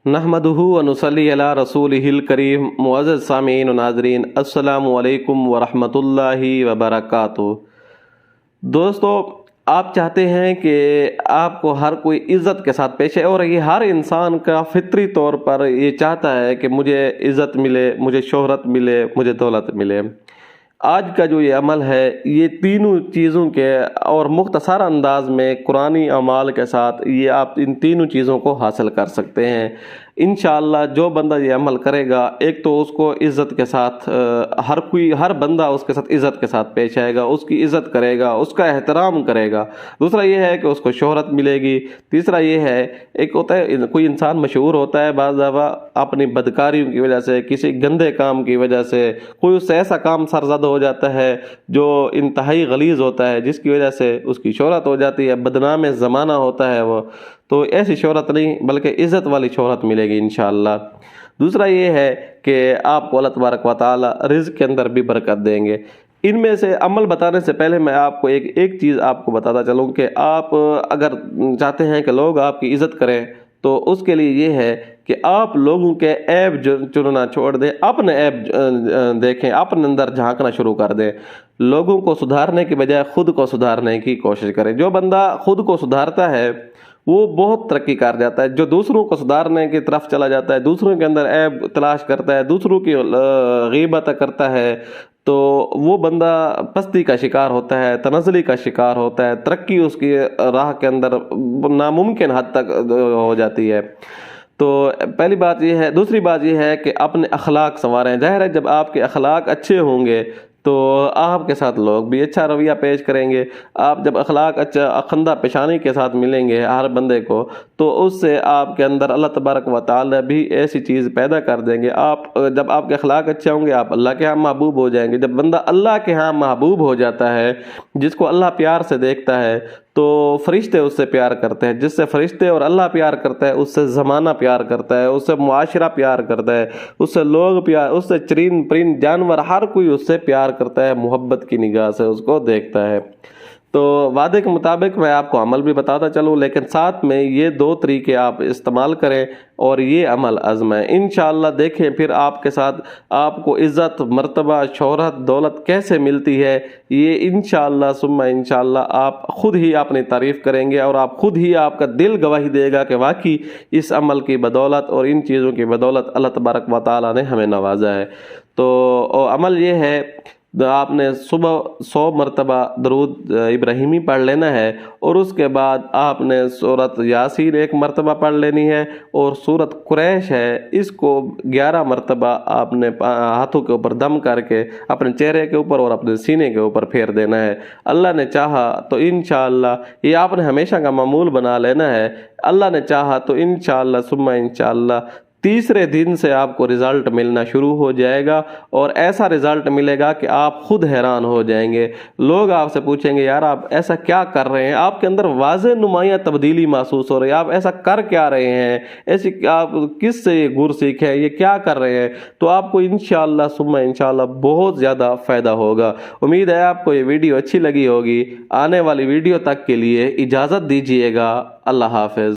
नहमदुहु व नुसल्ली अला रसूलिहिल करीम। मुअज़्ज़ज़ सामीन व नाज़रीन, अस्सलामु अलैकुम व रहमतुल्लाहि व बरकातुहू। दोस्तों, आप चाहते हैं कि आपको हर कोई इज़्ज़त के साथ पेश है, और ये हर इंसान का फितरी तौर पर ये चाहता है कि मुझे इज़्ज़त मिले, मुझे शोहरत मिले, मुझे दौलत मिले। आज का जो ये अमल है, ये तीनों चीज़ों के और मुख्तसर अंदाज में कुरानी अमाल के साथ ये आप इन तीनों चीज़ों को हासिल कर सकते हैं। इंशाअल्लाह जो बंदा ये अमल करेगा, एक तो उसको इज़्ज़त के साथ हर बंदा उसके साथ इज़्ज़त के साथ पेश आएगा, उसकी इज़्ज़त करेगा, उसका एहतराम करेगा। दूसरा ये है कि उसको शोहरत मिलेगी। तीसरा ये है, एक होता है कोई इंसान मशहूर होता है बाज़ दफ़ा अपनी बदकारियों की वजह से, किसी गंदे काम की वजह से, कोई उससे ऐसा काम सरज़द हो जाता है जो इंतहाई गलीज़ होता है, जिसकी वजह से उसकी शोहरत हो जाती है, बदनाम ज़माना होता है वो। तो ऐसी शोहरत नहीं, बल्कि इज़्ज़त वाली शोहरत मिलेगी इंशाअल्लाह। दूसरा ये है कि आपको अल्लाह तबारक व तआला रिज़्क़ के अंदर भी बरकत देंगे। इनमें से अमल बताने से पहले मैं आपको एक चीज़ आपको बताता चलूँ कि आप अगर चाहते हैं कि लोग आपकी इज़्ज़त करें, तो उसके लिए ये है कि आप लोगों के ऐब चुनना छोड़ दें, अपने ऐब देखें, अपने अंदर झांकना शुरू कर दें। लोगों को सुधारने के बजाय खुद को सुधारने की कोशिश करें। जो बंदा खुद को सुधारता है वो बहुत तरक्की कर जाता है। जो दूसरों को सुधारने की तरफ चला जाता है, दूसरों के अंदर ऐब तलाश करता है, दूसरों की गीबत करता है, तो वो बंदा पस्ती का शिकार होता है, तनज़्ज़ुली का शिकार होता है, तरक्की उसकी राह के अंदर नामुमकिन हद तक हो जाती है। तो पहली बात ये है। दूसरी बात ये है कि अपने अखलाक संवारें। ज़ाहिर है, जब आपके अखलाक अच्छे होंगे तो आपके साथ लोग भी अच्छा रवैया पेश करेंगे। आप जब अखलाक अच्छा अखंदा पेशानी के साथ मिलेंगे हर बंदे को, तो उससे आपके अंदर अल्लाह तबारक व तआला भी ऐसी चीज़ पैदा कर देंगे। जब आपके अखलाक अच्छे होंगे, आप अल्लाह के यहाँ महबूब हो जाएंगे। जब बंदा अल्लाह के यहाँ महबूब हो जाता है, जिसको अल्लाह प्यार से देखता है, तो फरिश्ते उससे प्यार करते हैं। जिससे फरिश्ते और अल्लाह प्यार करता है, उससे ज़माना प्यार करता है, उससे मुआशरा प्यार करता है, उससे लोग प्यार, उससे चरिंद परिंद जानवर हर कोई उससे प्यार करता है, मोहब्बत की निगाह से उसको देखता है। तो वादे के मुताबिक मैं आपको अमल भी बताता चलूँ, लेकिन साथ में ये दो तरीके आप इस्तेमाल करें और ये अमल आज़माएं। इंशाअल्लाह देखें फिर आपके साथ आपको इज़्ज़त, मर्तबा, शोहरत, दौलत कैसे मिलती है। ये इंशाअल्लाह सुम्मा इंशाअल्लाह आप खुद ही अपनी तारीफ़ करेंगे, और आप खुद ही, आपका दिल गवाही देगा कि वाकई इस अमल की बदौलत और इन चीज़ों की बदौलत अल्लाह तबारक व तआला ने हमें नवाजा है। तो अमल ये है, आपने सुबह 100 मरतबा दरूद इब्राहिमी पढ़ लेना है, और उसके बाद आपने सूरत यासीन 1 मरतबा पढ़ लेनी है, और सूरत कुरैश है इसको 11 मरतबा आपने हाथों के ऊपर दम करके अपने चेहरे के ऊपर और अपने सीने के ऊपर फेर देना है। अल्लाह ने चाहा तो इंशाअल्लाह ये आपने हमेशा का मामूल बना लेना है। अल्लाह ने चाहा तो इंशाअल्लाह सुम्मा इंशाअल्लाह तीसरे दिन से आपको रिज़ल्ट मिलना शुरू हो जाएगा, और ऐसा रिज़ल्ट मिलेगा कि आप खुद हैरान हो जाएंगे। लोग आपसे पूछेंगे, यार आप ऐसा क्या कर रहे हैं, आपके अंदर वाज़ेह नुमायाँ तब्दीली महसूस हो रही है, आप ऐसा कर क्या रहे हैं, ऐसी आप किस से ये गुर सीखे हैं, ये क्या कर रहे हैं। तो आपको इंशाअल्लाह सुम्मा इंशाअल्लाह बहुत ज़्यादा फ़ायदा होगा। उम्मीद है आपको ये वीडियो अच्छी लगी होगी। आने वाली वीडियो तक के लिए इजाज़त दीजिएगा। अल्लाह हाफ़िज़।